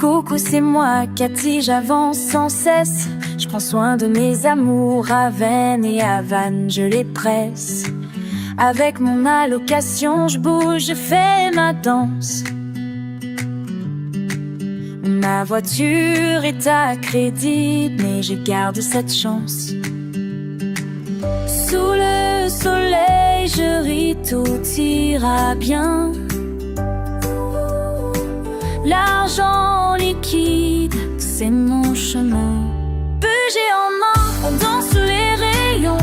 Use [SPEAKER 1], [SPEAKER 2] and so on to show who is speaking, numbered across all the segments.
[SPEAKER 1] Coucou, c'est moi, Cathy, j'avance sans cesse. Je prends soin de mes amours, à Vennes et à Vannes, je les presse. Avec mon allocation, je bouge, je fais ma danse. Ma voiture est à crédit, mais je garde cette chance. Sous le soleil, je ris, tout ira bien. L'argent liquide, c'est mon chemin. Budget en main, on danse sous les rayons.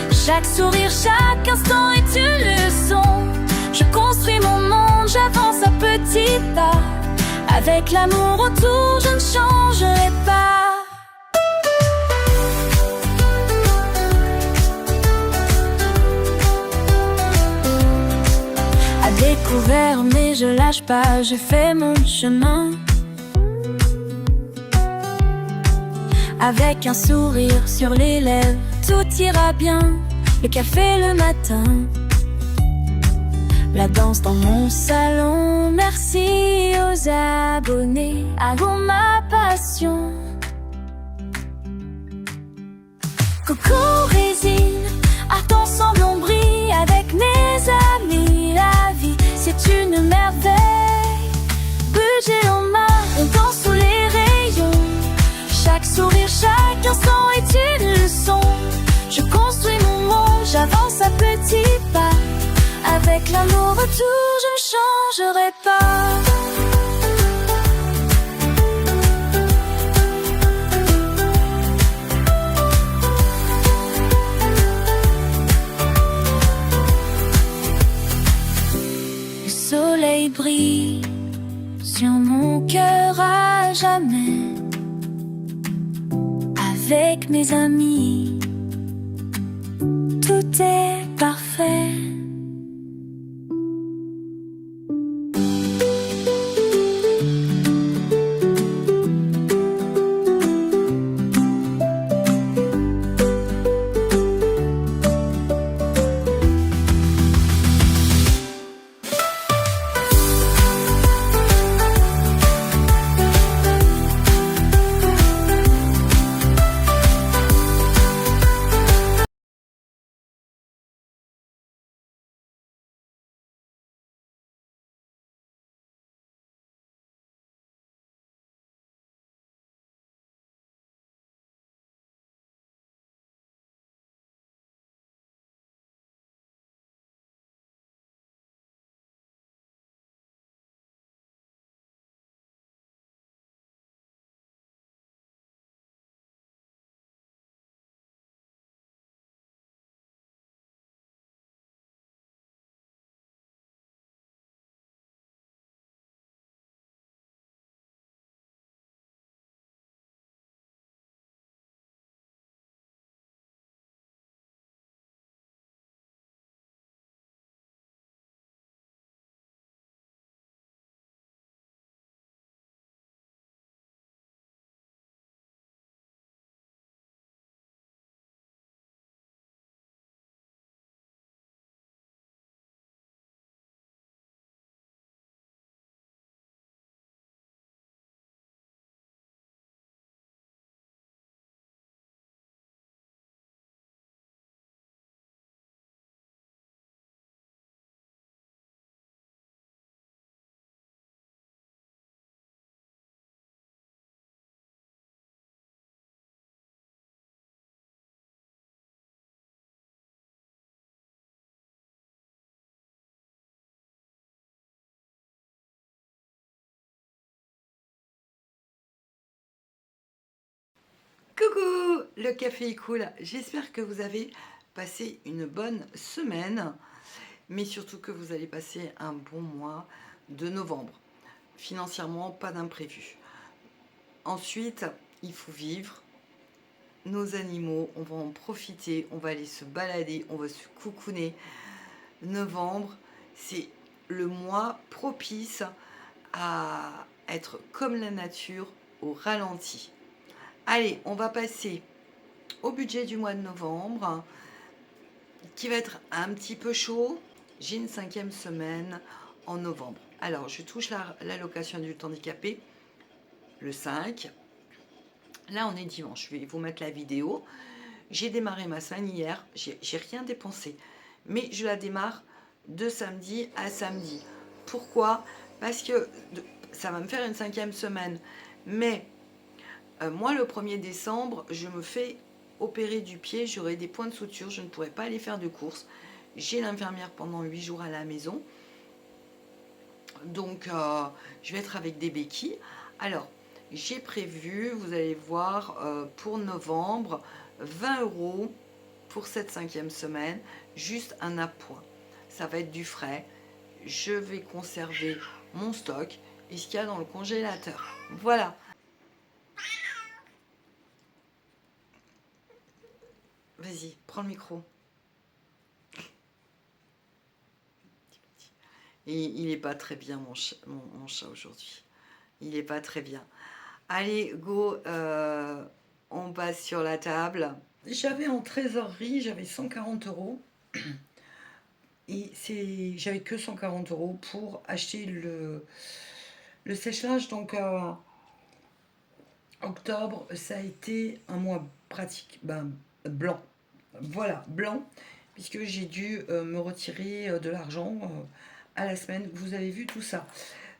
[SPEAKER 1] Chaque sourire, chaque instant est une leçon. Je construis mon monde, j'avance à petits pas. Avec l'amour autour, je ne changerai pas. À découvert, mais je lâche pas, je fais mon chemin. Avec un sourire sur les lèvres, tout ira bien. Le café le matin, la danse dans mon salon. Merci aux abonnés, avant ma passion. Coco résine, art ensemble on brille. Avec mes amis, la vie c'est une merveille. Budget en main, on danse sous les rayons. Chaque sourire, chaque instant est une leçon. Je construis mon monde, j'avance à petits pas. Avec l'amour autour, je ne changerai pas. Le soleil brille sur mon cœur à jamais. Avec mes amis, tout est parfait.
[SPEAKER 2] Coucou, le café est cool. J'espère que vous avez passé une bonne semaine, mais surtout que vous allez passer un bon mois de novembre. Financièrement, pas d'imprévu. Ensuite, il faut vivre. Nos animaux, on va en profiter, on va aller se balader, on va se coucouner. Novembre, c'est le mois propice à être comme la nature, au ralenti. Allez, on va passer au budget du mois de novembre, qui va être un petit peu chaud. J'ai une 5e semaine en novembre. Alors, je touche l'allocation du handicapé. le 5. Là, on est dimanche. Je vais vous mettre la vidéo. J'ai démarré ma semaine hier. J'ai rien dépensé. Mais je la démarre de samedi à samedi. Pourquoi? Parce que ça va me faire une 5e semaine. Mais moi, le 1er décembre, je me fais opérer du pied. J'aurai des points de suture. Je ne pourrai pas aller faire de courses. J'ai l'infirmière pendant 8 jours à la maison. Donc, je vais être avec des béquilles. Alors, j'ai prévu, vous allez voir, pour novembre, 20 € pour cette 5e semaine, juste un appoint. Ça va être du frais. Je vais conserver mon stock et ce qu'il y a dans le congélateur. Voilà. Vas-y, prends le micro. Et il n'est pas très bien, mon chat aujourd'hui. Il n'est pas très bien. Allez, go, on passe sur la table. J'avais en trésorerie, j'avais 140 €. Et j'avais que 140 € pour acheter le sèche-linge. Donc, octobre, ça a été un mois pratique, blanc. Voilà, blanc, puisque j'ai dû me retirer de l'argent à la semaine. Vous avez vu tout ça.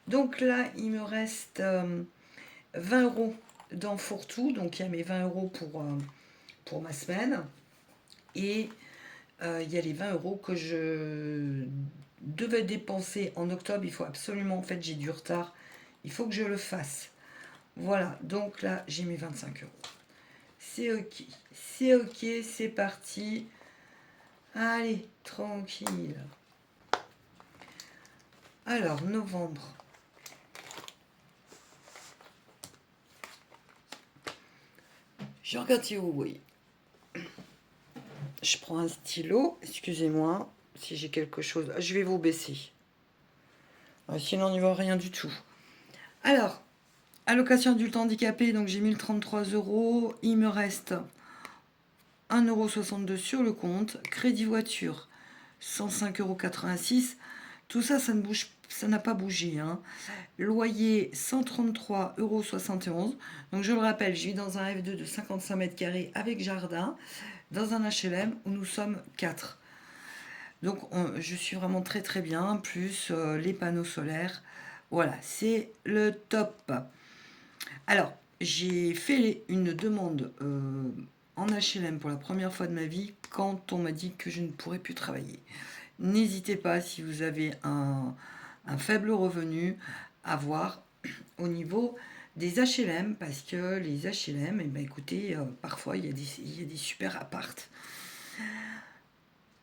[SPEAKER 2] Donc là, il me reste 20 € dans Fourre-Tout. Donc il y a mes 20 € pour ma semaine. Et il y a les 20 € que je devais dépenser en octobre. Il faut absolument, en fait, j'ai du retard. Il faut que je le fasse. Voilà, donc là, j'ai mes 25 €. C'est ok. C'est ok, c'est parti. Allez, tranquille. Alors, novembre. Je regarde si vous voyez. Je prends un stylo. Excusez-moi si j'ai quelque chose. Je vais vous baisser. Sinon, on n'y voit rien du tout. Alors, allocation adulte handicapé, donc j'ai 1033 €. Il me reste 1,62 € sur le compte. Crédit voiture, 105,86 €. Tout ça, ça ne bouge, ça n'a pas bougé. Hein. Loyer, 133,71 €. Donc je le rappelle, je vis dans un F2 de 55 mètres carrés avec jardin, dans un HLM où nous sommes 4. Donc je suis vraiment très très bien, plus les panneaux solaires. Voilà, c'est le top. Alors, j'ai fait une demande en HLM pour la première fois de ma vie quand on m'a dit que je ne pourrais plus travailler. N'hésitez pas, si vous avez un faible revenu, à voir au niveau des HLM, parce que les HLM, écoutez, parfois il y a des super appartes.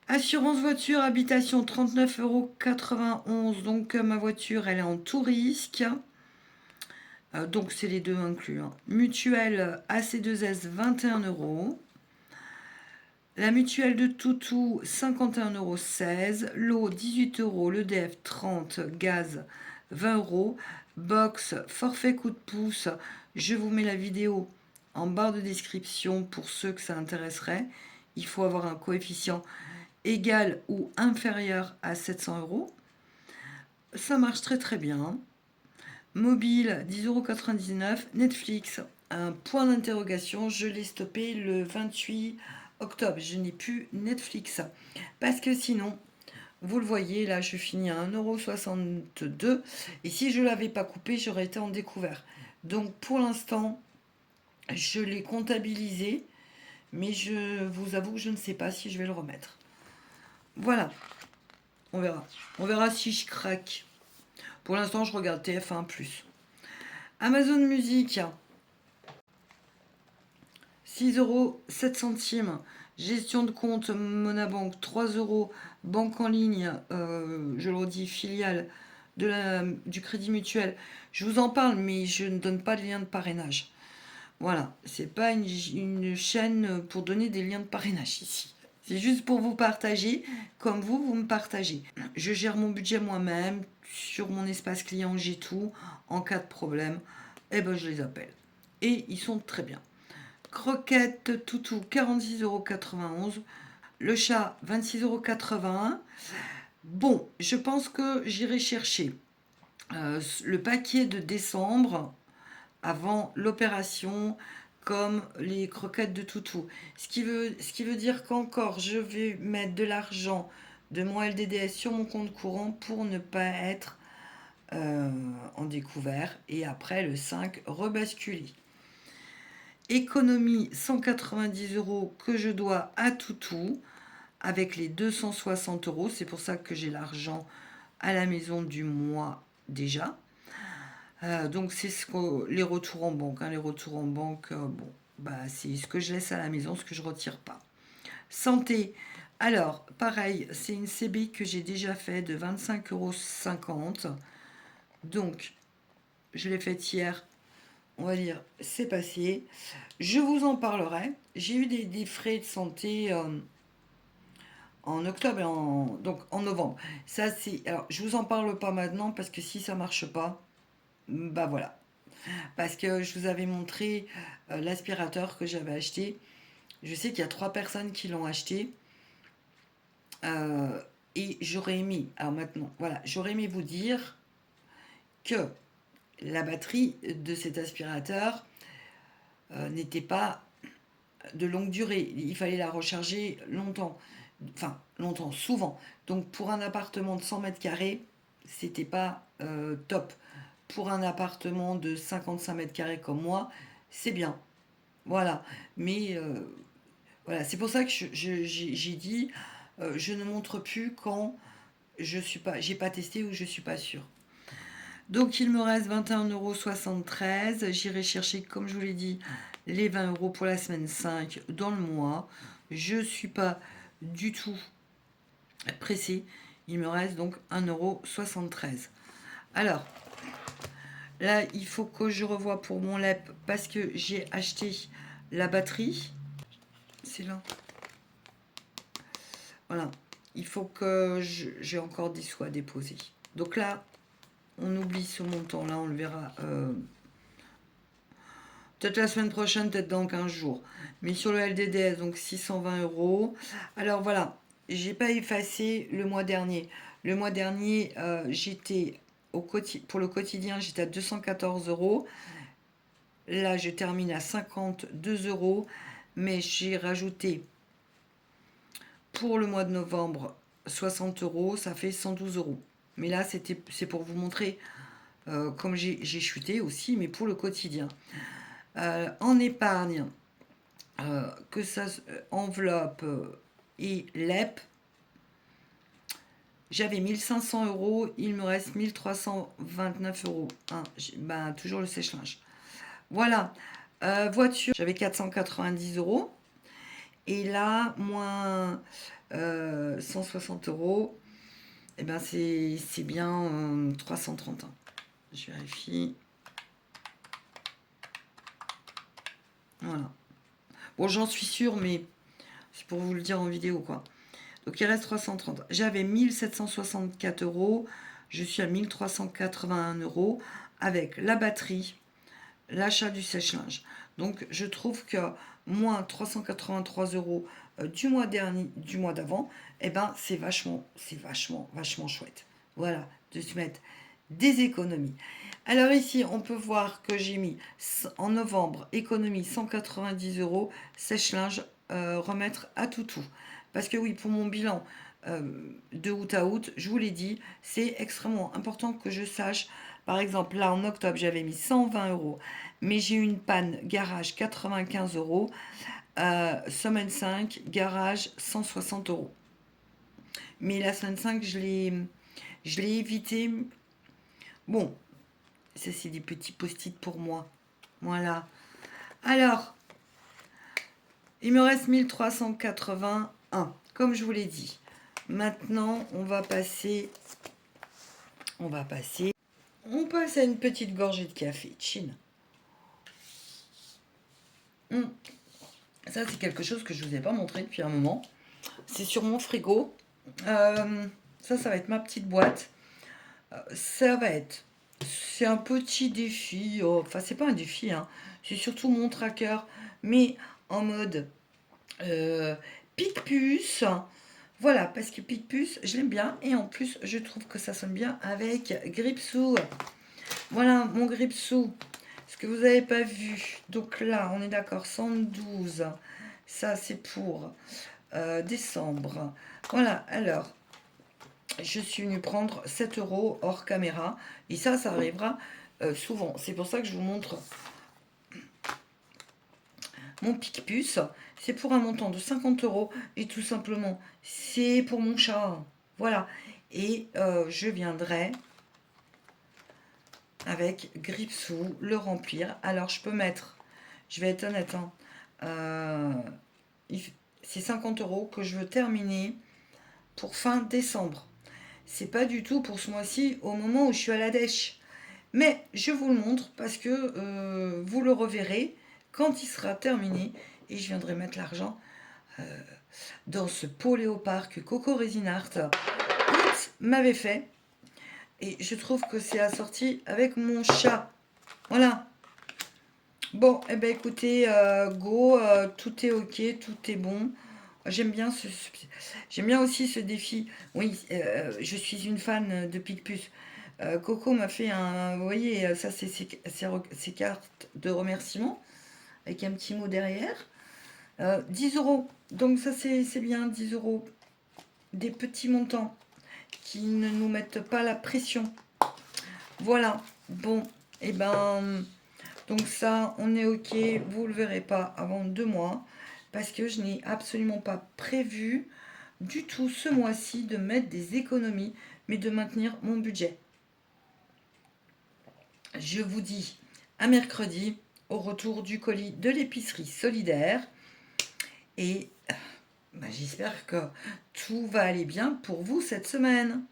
[SPEAKER 2] Assurance voiture, habitation, 39,91 €. Donc ma voiture, elle est en tout risque. Donc c'est les deux inclus. Hein. Mutuelle AC2S, 21 €. La mutuelle de Toutou, 51,16 €. L'eau, 18 €. L'EDF, 30 €. Gaz, 20 €. Box, forfait coup de pouce. Je vous mets la vidéo en barre de description pour ceux que ça intéresserait. Il faut avoir un coefficient égal ou inférieur à 700 €. Ça marche très très bien. Mobile, 10,99 €. Netflix, un point d'interrogation. Je l'ai stoppé le 28 octobre. Je n'ai plus Netflix. Parce que sinon, vous le voyez, là, je finis à 1,62 €. Et si je ne l'avais pas coupé, j'aurais été en découvert. Donc, pour l'instant, je l'ai comptabilisé. Mais je vous avoue que je ne sais pas si je vais le remettre. Voilà. On verra. On verra si je craque. Pour l'instant, je regarde TF1+. Amazon Music, 6,07 €. Gestion de compte Monabank, 3 €. Banque en ligne, je le redis, filiale du Crédit Mutuel. Je vous en parle, mais je ne donne pas de lien de parrainage. Voilà, c'est pas une chaîne pour donner des liens de parrainage ici. C'est juste pour vous partager, comme vous me partagez. Je gère mon budget moi-même. Sur mon espace client, j'ai tout. En cas de problème, je les appelle. Et ils sont très bien. Croquette Toutou, 46,91 €. Le chat, 26,81 €. Bon, je pense que j'irai chercher le paquet de décembre avant l'opération, comme les croquettes de toutou. Ce qui veut dire qu'encore, je vais mettre de l'argent de mon LDDS sur mon compte courant pour ne pas être en découvert. Et après, le 5, rebasculer. Économie 190 € que je dois à toutou, avec les 260 €. C'est pour ça que j'ai l'argent à la maison du mois déjà. Donc c'est les retours en banque. Hein. Les retours en banque, bon, bah, c'est ce que je laisse à la maison, ce que je retire pas. Santé. Alors, pareil, c'est une CB que j'ai déjà fait de 25,50 €. Donc, je l'ai faite hier. On va dire, c'est passé. Je vous en parlerai. J'ai eu des frais de santé en octobre et donc en novembre. Ça, c'est. Alors, je vous en parle pas maintenant parce que si ça marche pas, bah voilà. Parce que je vous avais montré l'aspirateur que j'avais acheté. Je sais qu'il y a 3 personnes qui l'ont acheté. Et j'aurais aimé, alors maintenant, voilà, j'aurais aimé vous dire que la batterie de cet aspirateur n'était pas de longue durée. Il fallait la recharger longtemps. Enfin, longtemps, souvent. Donc, pour un appartement de 100 mètres carrés, c'était pas top. Pour un appartement de 55 mètres carrés comme moi, c'est bien. Voilà. Mais voilà, c'est pour ça que j'ai dit, je ne montre plus quand j'ai pas testé ou je suis pas sûre. Donc il me reste 21,73 €. J'irai chercher, comme je vous l'ai dit, les 20 € pour la semaine 5 dans le mois. Je ne suis pas du tout pressée. Il me reste donc 1,73 €. Alors, là, il faut que je revoie pour mon LEP parce que j'ai acheté la batterie. C'est là. Voilà. Il faut que j'ai encore 10 sous à déposer. Donc là, on oublie ce montant-là, on le verra peut-être la semaine prochaine, peut-être dans 15 jours. Mais sur le LDDS, donc 620 €. Alors voilà, j'ai pas effacé le mois dernier. Le mois dernier, j'étais pour le quotidien, j'étais à 214 €. Là, je termine à 52 €, mais j'ai rajouté pour le mois de novembre 60 €, ça fait 112 €. Mais là, c'est pour vous montrer comme j'ai chuté aussi, mais pour le quotidien. En épargne, que ça enveloppe et LEP, j'avais 1500 €, il me reste 1329 €. Hein, ben, toujours le sèche-linge. Voilà. Voiture, j'avais 490 €. Et là, moins 160 €. Et ben c'est bien 330. Je vérifie. Voilà. Bon, j'en suis sûre, mais c'est pour vous le dire en vidéo, quoi. Donc, il reste 330. J'avais 1764 €. Je suis à 1381 € avec la batterie, l'achat du sèche-linge. Donc, je trouve que moins 383 € du mois dernier, du mois d'avant, eh ben, c'est vachement chouette. Voilà, de se mettre des économies. Alors ici, on peut voir que j'ai mis en novembre, économie 190 €, sèche-linge, remettre à toutou. Parce que oui, pour mon bilan de août à août, je vous l'ai dit, c'est extrêmement important que je sache. Par exemple, là, en octobre, j'avais mis 120 €, mais j'ai eu une panne garage 95 €. Semaine 5, garage 160 €. Mais la semaine 5, je l'ai évité. Bon, ça c'est des petits post-it pour moi. Voilà. Alors, il me reste 1381, comme je vous l'ai dit. Maintenant, on passe à une petite gorgée de café. Chine. Ça, c'est quelque chose que je ne vous ai pas montré depuis un moment. C'est sur mon frigo. Ça va être ma petite boîte. C'est un petit défi. Enfin, c'est pas un défi, hein. C'est surtout mon tracker, mais en mode pique-puce. Voilà, parce que pique-puce, je l'aime bien. Et en plus, je trouve que ça sonne bien avec Gripsou. Voilà, mon Gripsou ce que vous n'avez pas vu. Donc là, on est d'accord, 112. Ça, c'est pour décembre. Voilà, alors, je suis venue prendre 7 € hors caméra. Et ça arrivera souvent. C'est pour ça que je vous montre mon Picpus. C'est pour un montant de 50 € et tout simplement, c'est pour mon chat. Voilà. Et je viendrai avec Gripsou le remplir. Alors, je peux mettre, je vais être honnête, hein, c'est 50 € que je veux terminer pour fin décembre. C'est pas du tout pour ce mois-ci au moment où je suis à la dèche. Mais je vous le montre parce que vous le reverrez quand il sera terminé et je viendrai mettre l'argent dans ce pot léopard que Coco Resin Art m'avait fait. Et je trouve que c'est assorti avec mon chat. Voilà. Bon, eh ben écoutez, go, tout est ok, tout est bon. J'aime bien j'aime bien aussi ce défi. Oui, je suis une fan de Picpus. Coco m'a fait un, vous voyez, ça c'est ses cartes de remerciement avec un petit mot derrière. 10 €. Donc ça c'est bien, 10 €. Des petits montants qui ne nous mettent pas la pression. Voilà. Bon, et ben donc ça, on est ok. Vous le verrez pas avant 2 mois parce que je n'ai absolument pas prévu du tout ce mois-ci de mettre des économies, mais de maintenir mon budget. Je vous dis à mercredi au retour du colis de l'épicerie solidaire et j'espère que tout va aller bien pour vous cette semaine.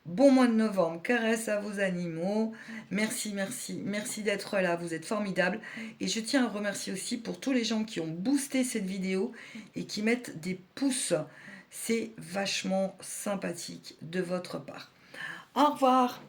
[SPEAKER 2] Bon mois de novembre, caresse à vos animaux. Merci, merci, merci d'être là, vous êtes formidables. Et je tiens à remercier aussi pour tous les gens qui ont boosté cette vidéo et qui mettent des pouces. C'est vachement sympathique de votre part. Au revoir.